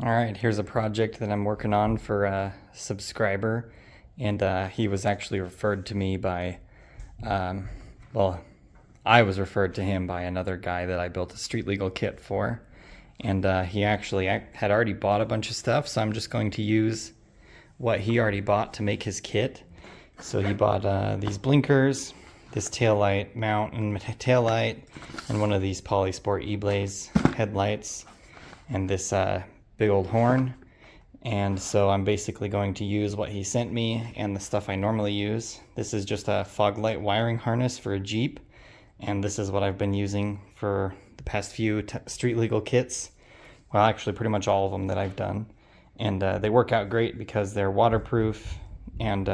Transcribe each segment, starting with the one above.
All right, here's a project that I'm working on for a subscriber, and he was actually referred to me by, um, well, I was referred to him by another guy that I built a street legal kit for, and he actually had already bought a bunch of stuff, so I'm just going to use what he already bought to make his kit. So he bought these blinkers, this tail light mount and tail light, and one of these Polysport E-Blaze headlights, and this big old horn. And so I'm basically going to use what he sent me and the stuff I normally use. This is just a fog light wiring harness for a Jeep, and this is what I've been using for the past few street legal kits. Well, actually pretty much all of them that I've done. And they work out great because they're waterproof, and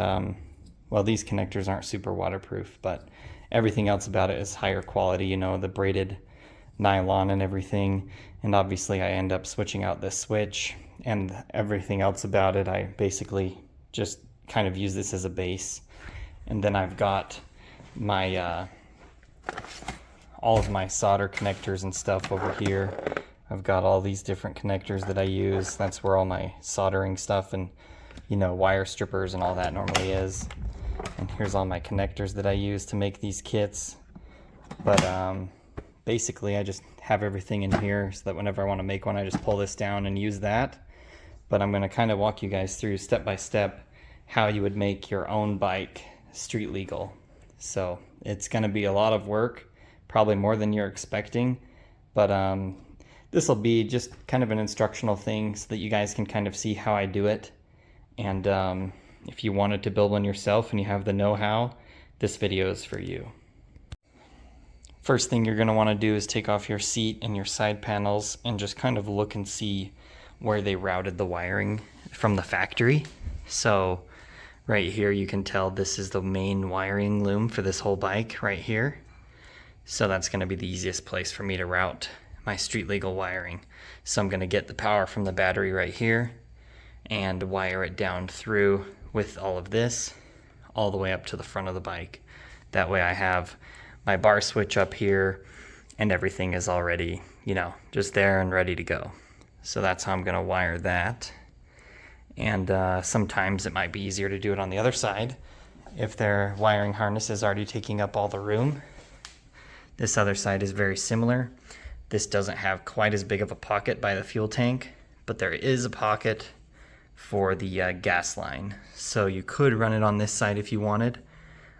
well, these connectors aren't super waterproof, but everything else about it is higher quality, you know, the braided nylon and everything. And obviously I end up switching out this switch, and everything else about it I basically just kind of use this as a base. And then I've got my all of my solder connectors and stuff over here. I've got all these different connectors that I use. That's where all my soldering stuff and, you know, wire strippers and all that normally is. And here's all my connectors that I use to make these kits. But basically I just have everything in here so that whenever I want to make one, I just pull this down and use that. But I'm going to kind of walk you guys through step by step how you would make your own bike street legal. So it's going to be a lot of work, probably more than you're expecting, but this will be just kind of an instructional thing so that you guys can kind of see how I do it. And if you wanted to build one yourself and you have the know-how, this video is for you. First thing you're going to want to do is take off your seat and your side panels and just kind of look and see where they routed the wiring from the factory. So right here you can tell this is the main wiring loom for this whole bike right here. So that's going to be the easiest place for me to route my street legal wiring. So I'm going to get the power from the battery right here and wire it down through with all of this all the way up to the front of the bike. That way I have my bar switch up here and everything is already, you know, just there and ready to go. So that's how I'm going to wire that. And sometimes it might be easier to do it on the other side if their wiring harness is already taking up all the room. This other side is very similar. This doesn't have quite as big of a pocket by the fuel tank, but there is a pocket for the gas line. So you could run it on this side if you wanted.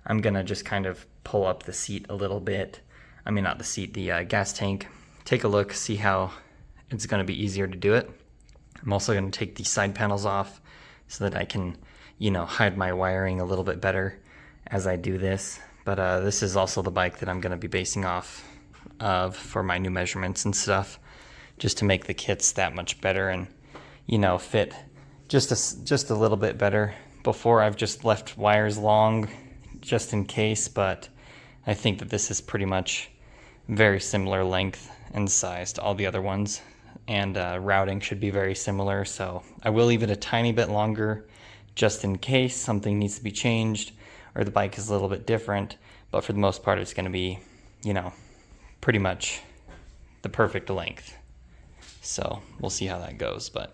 I'm gonna just kind of pull up the seat a little bit. I mean, not the seat, the gas tank. Take a look, see how it's gonna be easier to do it. I'm also gonna take these side panels off so that I can, you know, hide my wiring a little bit better as I do this. But this is also the bike that I'm gonna be basing off of for my new measurements and stuff, just to make the kits that much better and, you know, fit just a little bit better. Before I've just left wires long just in case, but I think that this is pretty much very similar length and size to all the other ones, and routing should be very similar. So I will leave it a tiny bit longer just in case something needs to be changed or the bike is a little bit different, but for the most part it's going to be, you know, pretty much the perfect length. So we'll see how that goes, but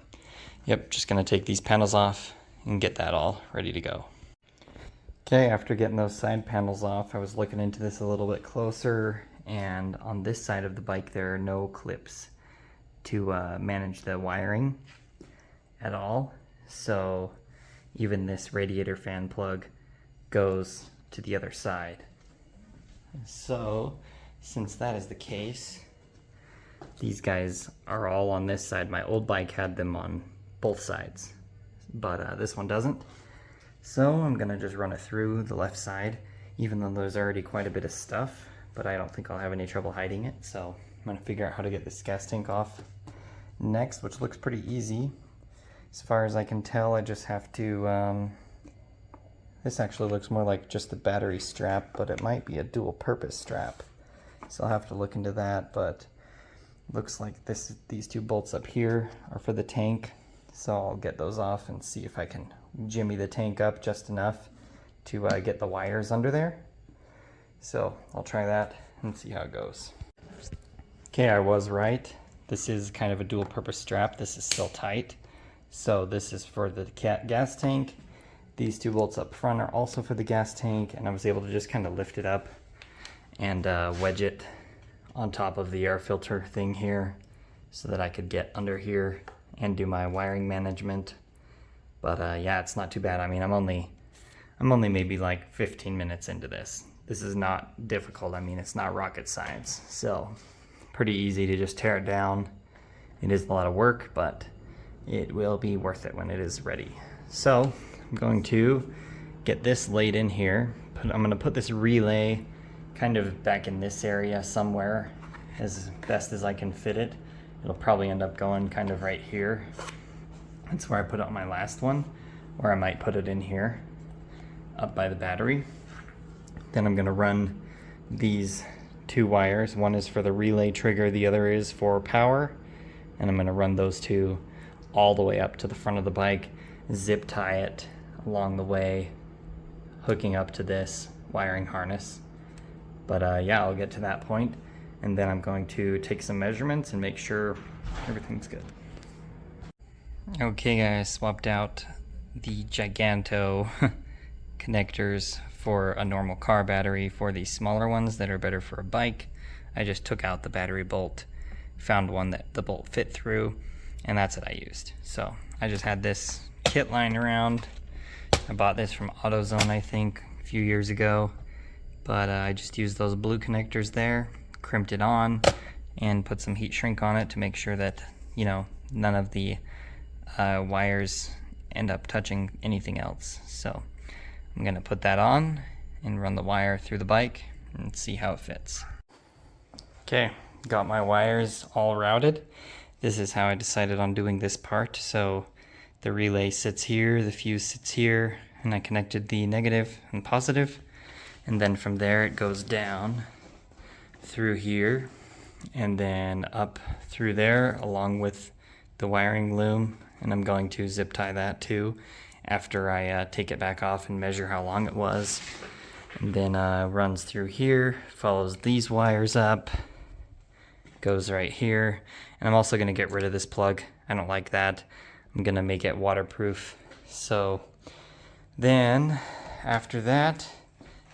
yep, just going to take these panels off and get that all ready to go. Okay, after getting those side panels off, I was looking into this a little bit closer, and on this side of the bike there are no clips to manage the wiring at all. So even this radiator fan plug goes to the other side. So since that is the case, these guys are all on this side. My old bike had them on both sides, but this one doesn't. So I'm gonna just run it through the left side, even though there's already quite a bit of stuff, but I don't think I'll have any trouble hiding it. So I'm gonna figure out how to get this gas tank off next, which looks pretty easy. As far as I can tell, I just have to, this actually looks more like just the battery strap, but it might be a dual purpose strap. So I'll have to look into that, but looks like these two bolts up here are for the tank. So I'll get those off and see if I can jimmy the tank up just enough to get the wires under there. So I'll try that and see how it goes. Okay, I was right. This is kind of a dual purpose strap. This is still tight. So this is for the gas tank. These 2 bolts up front are also for the gas tank, and I was able to just kind of lift it up and wedge it on top of the air filter thing here so that I could get under here and do my wiring management. But yeah, it's not too bad. I mean, I'm only maybe like 15 minutes into this. This is not difficult. I mean, it's not rocket science. So pretty easy to just tear it down. It is a lot of work, but it will be worth it when it is ready. So I'm going to get this laid in here. I'm going to put this relay kind of back in this area somewhere as best as I can fit it. It'll probably end up going kind of right here. That's where I put it on my last one, or I might put it in here up by the battery. Then I'm going to run these 2 wires. One is for the relay trigger, the other is for power, and I'm going to run those 2 all the way up to the front of the bike, zip tie it along the way, hooking up to this wiring harness. But yeah, I'll get to that point, and then I'm going to take some measurements and make sure everything's good. Okay guys, swapped out the Giganto connectors for a normal car battery for these smaller ones that are better for a bike. I just took out the battery bolt, found one that the bolt fit through, and that's what I used. So I just had this kit lying around. I bought this from AutoZone, I think, a few years ago, but I just used those blue connectors there, crimped it on, and put some heat shrink on it to make sure that, you know, none of the wires end up touching anything else. So I'm gonna put that on and run the wire through the bike and see how it fits. Okay, got my wires all routed. This is how I decided on doing this part. So the relay sits here, the fuse sits here, and I connected the negative and positive. And then from there it goes down through here and then up through there along with the wiring loom. And I'm going to zip tie that too after I take it back off and measure how long it was. And then runs through here, follows these wires up, goes right here. And I'm also gonna get rid of this plug. I don't like that. I'm gonna make it waterproof. So then after that,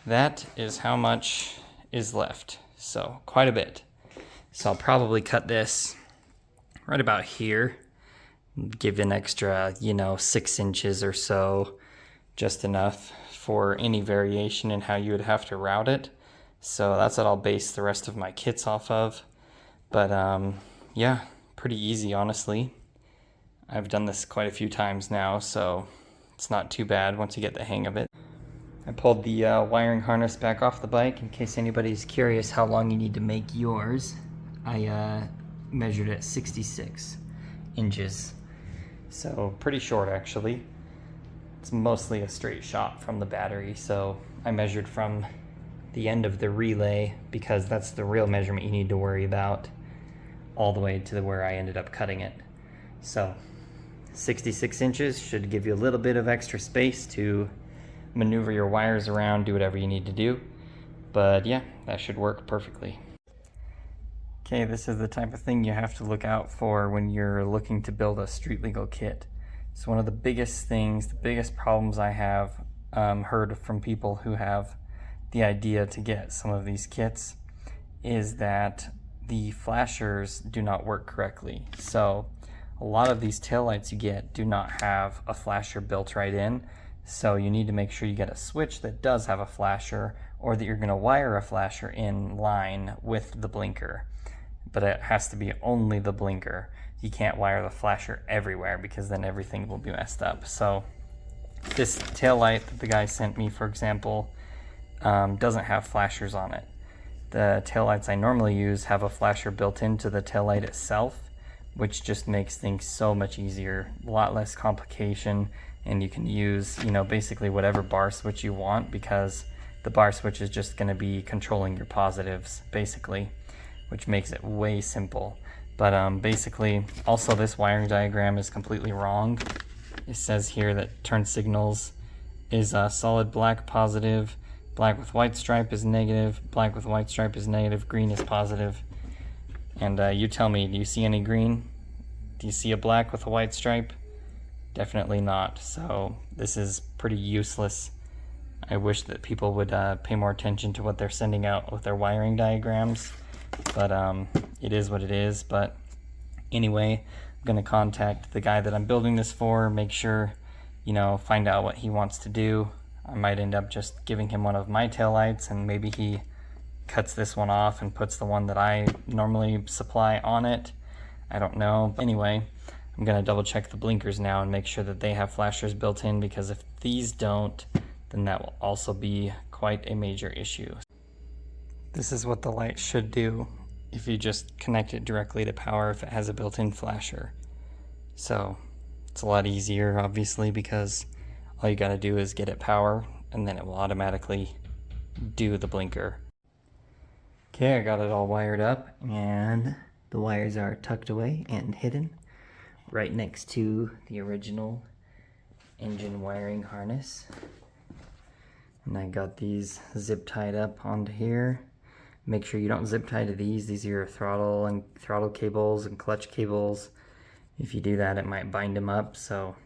that is how much is left. So quite a bit. So I'll probably cut this right about here, give an extra, 6 inches or so, just enough for any variation in how you would have to route it. So that's what I'll base the rest of my kits off of. But yeah, pretty easy, honestly. I've done this quite a few times now, so it's not too bad once you get the hang of it. I pulled the wiring harness back off the bike in case anybody's curious how long you need to make yours. I measured at 66 inches, so pretty short actually. It's mostly a straight shot from the battery, so I measured from the end of the relay because that's the real measurement you need to worry about, all the way to where I ended up cutting it. So 66 inches should give you a little bit of extra space to maneuver your wires around, do whatever you need to do. But yeah, that should work perfectly. Okay, this is the type of thing you have to look out for when you're looking to build a street legal kit. So one of the biggest things, the biggest problems I have heard from people who have the idea to get some of these kits is that the flashers do not work correctly. So a lot of these taillights you get do not have a flasher built right in. So you need to make sure you get a switch that does have a flasher, or that you're going to wire a flasher in line with the blinker. But it has to be only the blinker. You can't wire the flasher everywhere because then everything will be messed up. So this taillight that the guy sent me, for example, doesn't have flashers on it. The taillights I normally use have a flasher built into the taillight itself, which just makes things so much easier, a lot less complication, and you can use, basically whatever bar switch you want, because the bar switch is just going to be controlling your positives, basically, which makes it way simple. But basically, also this wiring diagram is completely wrong. It says here that turn signals is solid black positive, black with white stripe is negative, black with white stripe is negative, green is positive. And you tell me, do you see any green? Do you see a black with a white stripe? Definitely not. So this is pretty useless. I wish that people would pay more attention to what they're sending out with their wiring diagrams, but it is what it is. But anyway, I'm gonna contact the guy that I'm building this for, make sure, find out what he wants to do. I might end up just giving him one of my taillights, and maybe he cuts this one off and puts the one that I normally supply on it. I don't know. Anyway, I'm gonna double check the blinkers now and make sure that they have flashers built in, because if these don't, then that will also be quite a major issue. This is what the light should do if you just connect it directly to power if it has a built-in flasher. So it's a lot easier, obviously, because all you gotta do is get it power and then it will automatically do the blinker. Okay, I got it all wired up and the wires are tucked away and hidden right next to the original engine wiring harness. And I got these zip tied up onto here. Make sure you don't zip tie to these. These are your throttle cables and clutch cables. If you do that, it might bind them up, so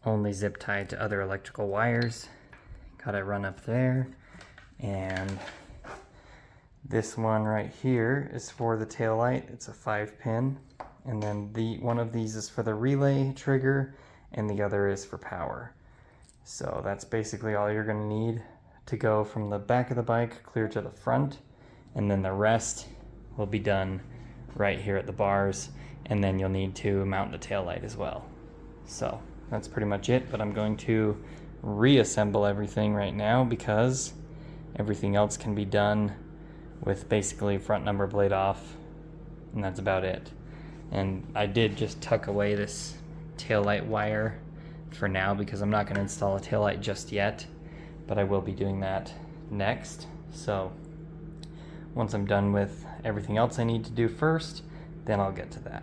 only zip tie to other electrical wires. Got it run up there. And this one right here is for the taillight. It's a 5-pin. And then one of these is for the relay trigger, and the other is for power. So that's basically all you're gonna need to go from the back of the bike clear to the front, and then the rest will be done right here at the bars, and then you'll need to mount the taillight as well. So that's pretty much it, but I'm going to reassemble everything right now because everything else can be done with basically front number blade off, and that's about it. And I did just tuck away this taillight wire for now because I'm not going to install a taillight just yet, but I will be doing that next. So once I'm done with everything else I need to do first, then I'll get to that.